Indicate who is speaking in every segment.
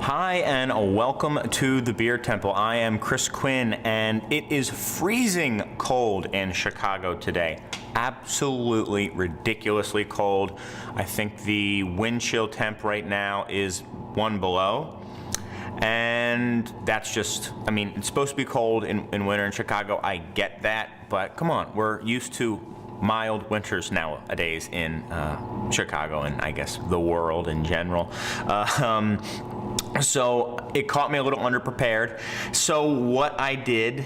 Speaker 1: Hi and welcome to the Beer Temple. I am Chris Quinn and it is freezing cold in Chicago today. Absolutely ridiculously cold. I think the wind chill temp right now is 1 below. And that's just, I mean, it's supposed to be cold in winter in Chicago. I get that, but come on, we're used to mild winters nowadays in Chicago and I guess the world in general. So it caught me a little underprepared. So what I did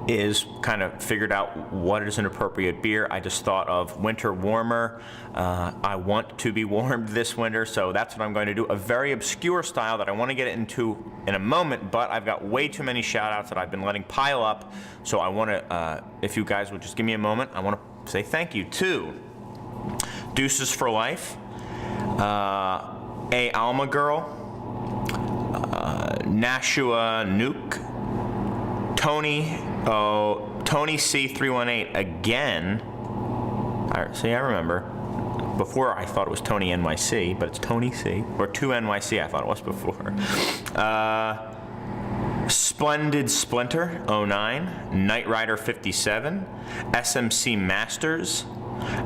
Speaker 1: is kind of figured out what is an appropriate beer. I just thought of winter warmer. I want to be warmed this winter, so that's what I'm going to do. A very obscure style that I want to get into in a moment, but I've got way too many shout outs that I've been letting pile up. So I want to, if you guys would just give me a moment, I want to say thank you to Deuces for Life, A Alma Girl, Nashua Nuke, Tony C318 again. See, I remember. Before I thought it was Tony NYC, but it's Tony C. Or 2NYC I thought it was before. Splendid Splinter 09, Knight Rider 57, SMC Masters,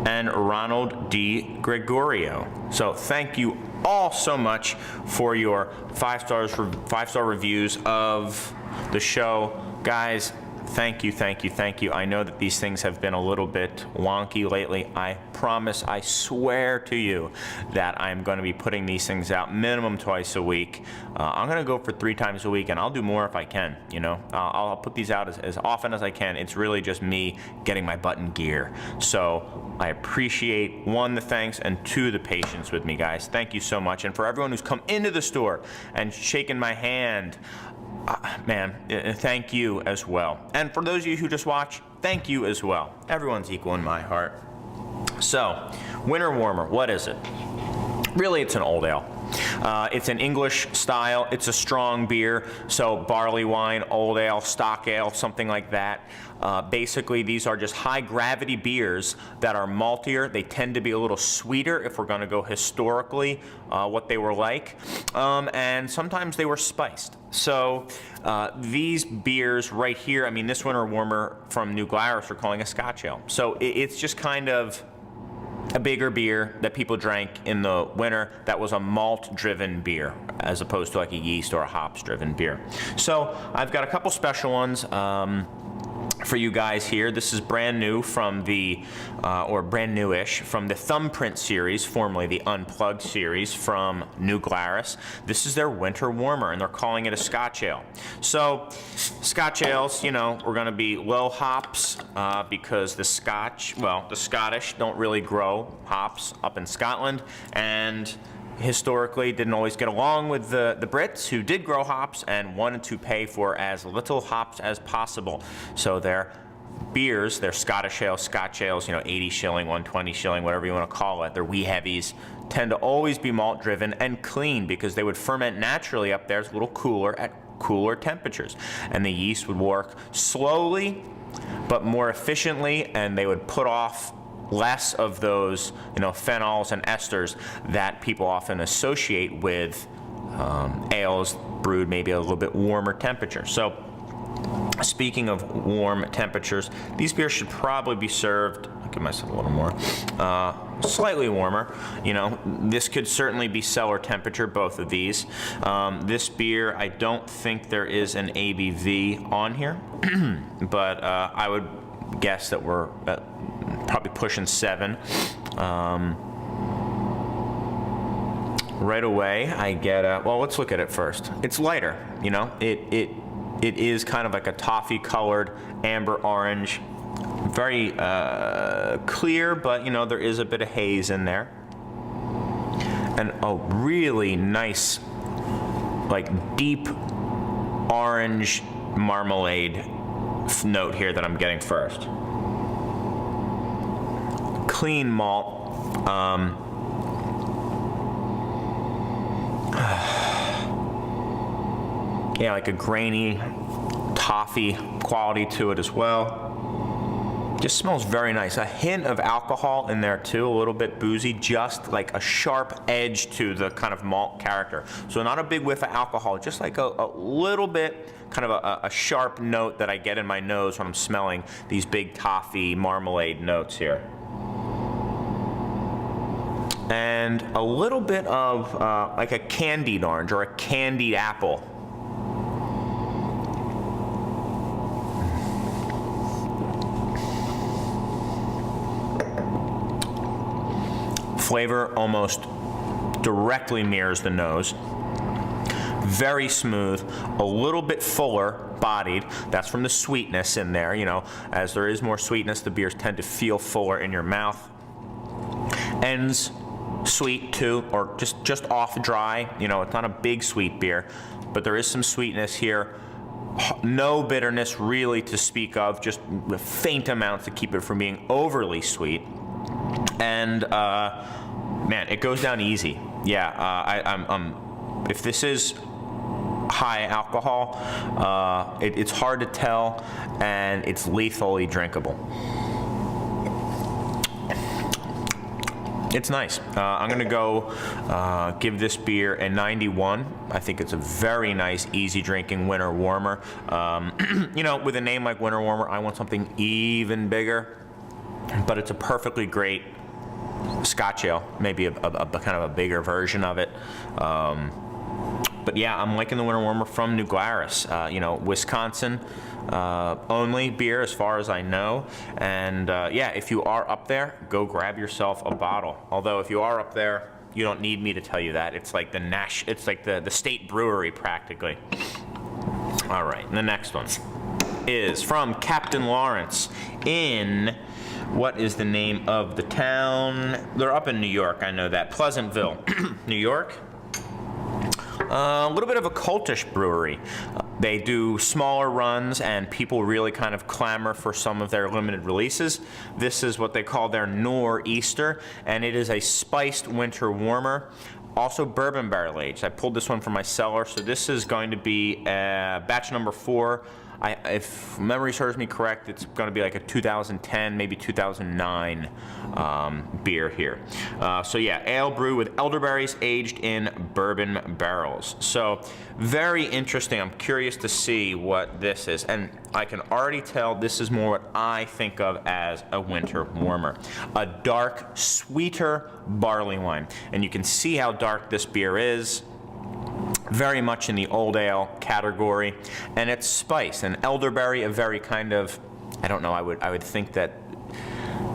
Speaker 1: and Ronald D. Gregorio. So thank you all so much for your 5-star reviews of the show. Guys, thank you, thank you, thank you. I know that these things have been a little bit wonky lately. I promise, I swear to you that I'm going to be putting these things out minimum twice a week. I'm going to go for 3 times a week, and I'll do more if I can, you know. I'll put these out as often as I can. It's really just me getting my butt in gear. So I appreciate, 1, the thanks, and 2, the patience with me, guys. Thank you so much. And for everyone who's come into the store and shaken my hand, man, thank you as well. And for those of you who just watch, thank you as well. Everyone's equal in my heart. So, winter warmer, what is it? Really, it's an old ale. It's an English style. It's a strong beer, so barley wine, old ale, stock ale, something like that. Basically, these are just high gravity beers that are maltier. They tend to be a little sweeter if we're going to go historically what they were like. And sometimes they were spiced. So these beers right here, I mean, this winter warmer from New Glarus, we're calling a Scotch ale. So it's just kind of a bigger beer that people drank in the winter that was a malt-driven beer as opposed to like a yeast or a hops-driven beer. So I've got a couple special ones for you guys here. This is brand new from the, or brand newish, from the Thumbprint series, formerly the Unplugged series from New Glarus. This is their winter warmer, and they're calling it a Scotch ale. So, Scotch ales, you know, we're going to be low hops because the Scottish don't really grow hops up in Scotland, and historically didn't always get along with the Brits, who did grow hops and wanted to pay for as little hops as possible. So their beers, their Scottish ales, Scotch ales, you know, 80 shilling, 120 shilling, whatever you want to call it, their wee heavies, tend to always be malt driven and clean because they would ferment naturally up there. It's a little cooler at cooler temperatures. And the yeast would work slowly but more efficiently, and they would put off less of those, you know, phenols and esters that people often associate with ales brewed maybe a little bit warmer temperature. So, speaking of warm temperatures, these beers should probably be served, I'll give myself a little more, slightly warmer. You know, this could certainly be cellar temperature, both of these. This beer, I don't think there is an ABV on here, but I would guess that we're probably pushing 7. Right away, I get well, let's look at it first. It's lighter, you know. It is kind of like a toffee-colored amber orange, very clear, but you know there is a bit of haze in there, and a really nice, like deep orange marmalade note here that I'm getting first. Clean malt. Yeah, like a grainy toffee quality to it as well. Just smells very nice. A hint of alcohol in there too, a little bit boozy, just like a sharp edge to the kind of malt character. So not a big whiff of alcohol, just like a little bit, kind of a sharp note that I get in my nose when I'm smelling these big toffee marmalade notes here. And a little bit of like a candied orange or a candied apple. Flavor almost directly mirrors the nose. Very smooth, a little bit fuller bodied. That's from the sweetness in there, you know. As there is more sweetness, the beers tend to feel fuller in your mouth. Ends sweet too, or just off dry. You know, it's not a big sweet beer, but there is some sweetness here. No bitterness really to speak of, just faint amounts to keep it from being overly sweet. And man, it goes down easy. Yeah, if this is high alcohol, it's hard to tell, and it's lethally drinkable. It's nice. I'm gonna go give this beer a 91. I think it's a very nice, easy drinking winter warmer. You know, with a name like winter warmer, I want something even bigger, but it's a perfectly great Scotch ale, maybe a kind of a bigger version of it. But yeah, I'm liking the winter warmer from New Glarus. You know, Wisconsin only beer as far as I know. And yeah, if you are up there, go grab yourself a bottle. Although if you are up there, you don't need me to tell you that. It's like it's like the state brewery practically. All right, and the next one is from Captain Lawrence in, what is the name of the town? They're up in New York, I know that. Pleasantville, New York. A little bit of a cultish brewery. They do smaller runs, and people really kind of clamor for some of their limited releases. This is what they call their Nor'easter, and it is a spiced winter warmer. Also bourbon barrel aged. I pulled this one from my cellar, so this is going to be batch number 4. If memory serves me correct, it's going to be like a 2010, maybe 2009 beer here. So yeah, ale brewed with elderberries aged in bourbon barrels. So very interesting. I'm curious to see what this is. And I can already tell this is more what I think of as a winter warmer. A dark, sweeter barley wine. And you can see how dark this beer is. Very much in the old ale category, and it's spice and elderberry, a very kind of, I don't know, I would think that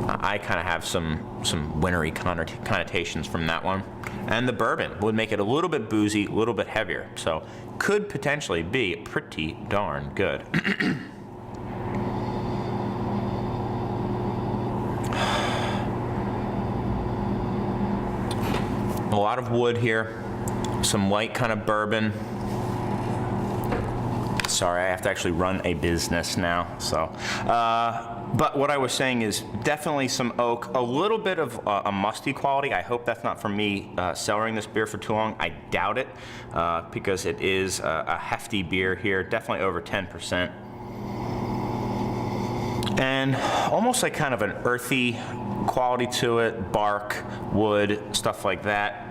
Speaker 1: I kind of have some wintry connotations from that one. And the bourbon would make it a little bit boozy, a little bit heavier, so could potentially be pretty darn good. A lot of wood here. Some light kind of bourbon. Sorry, I have to actually run a business now. So, but what I was saying is definitely some oak, a little bit of a musty quality. I hope that's not from me cellaring this beer for too long. I doubt it, because it is a hefty beer here, definitely over 10%. And almost like kind of an earthy quality to it, bark, wood, stuff like that.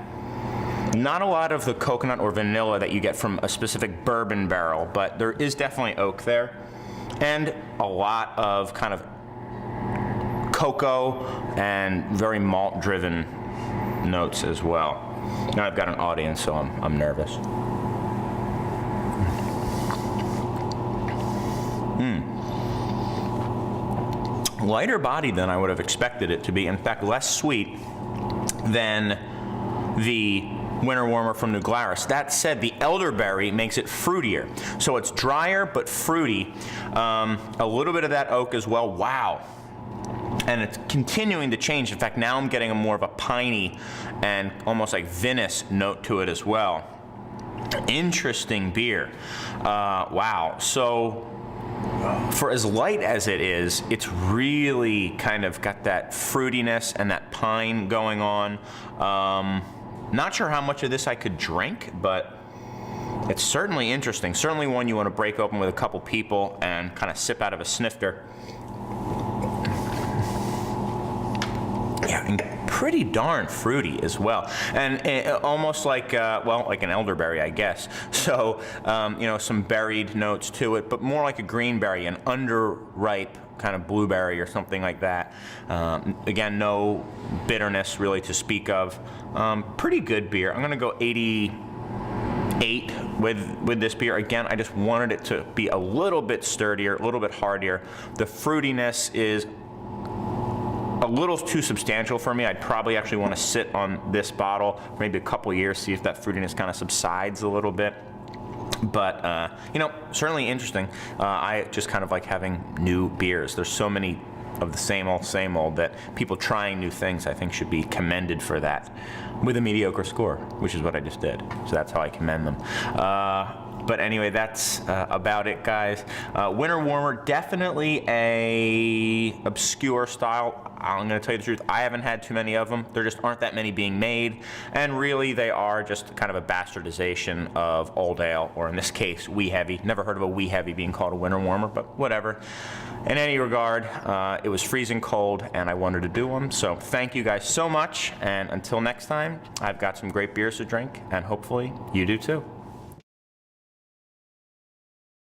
Speaker 1: Not a lot of the coconut or vanilla that you get from a specific bourbon barrel, but there is definitely oak there. And a lot of kind of cocoa and very malt-driven notes as well. Now I've got an audience, so I'm nervous. Lighter bodied than I would have expected it to be. In fact, less sweet than the winter warmer from New Glarus. That said, the elderberry makes it fruitier. So it's drier but fruity. A little bit of that oak as well. Wow. And it's continuing to change. In fact, now I'm getting a more of a piney and almost like vinous note to it as well. Interesting beer. Wow. So for as light as it is, it's really kind of got that fruitiness and that pine going on. Not sure how much of this I could drink, but it's certainly interesting. Certainly one you want to break open with a couple people and kind of sip out of a snifter. Yeah, and pretty darn fruity as well, and almost like well, like an elderberry, I guess. So you know, some berried notes to it, but more like a green berry, an underripe kind of blueberry or something like that. Again, no bitterness really to speak of. Pretty good beer. I'm gonna go 88 with this beer. Again, I just wanted it to be a little bit sturdier, a little bit hardier. The fruitiness is a little too substantial for me. I'd probably actually want to sit on this bottle for maybe a couple years, see if that fruitiness kind of subsides a little bit. But, you know, certainly interesting. I just kind of like having new beers. There's so many of the same old that people trying new things, I think, should be commended for that with a mediocre score, which is what I just did. So that's how I commend them. But anyway, that's about it, guys. Winter Warmer, definitely a obscure style. I'm going to tell you the truth, I haven't had too many of them. There just aren't that many being made, and really they are just kind of a bastardization of Old Ale, or in this case, Wee Heavy. Never heard of a Wee Heavy being called a Winter Warmer, but whatever. In any regard, it was freezing cold, and I wanted to do them, so thank you guys so much, and until next time, I've got some great beers to drink, and hopefully you do too.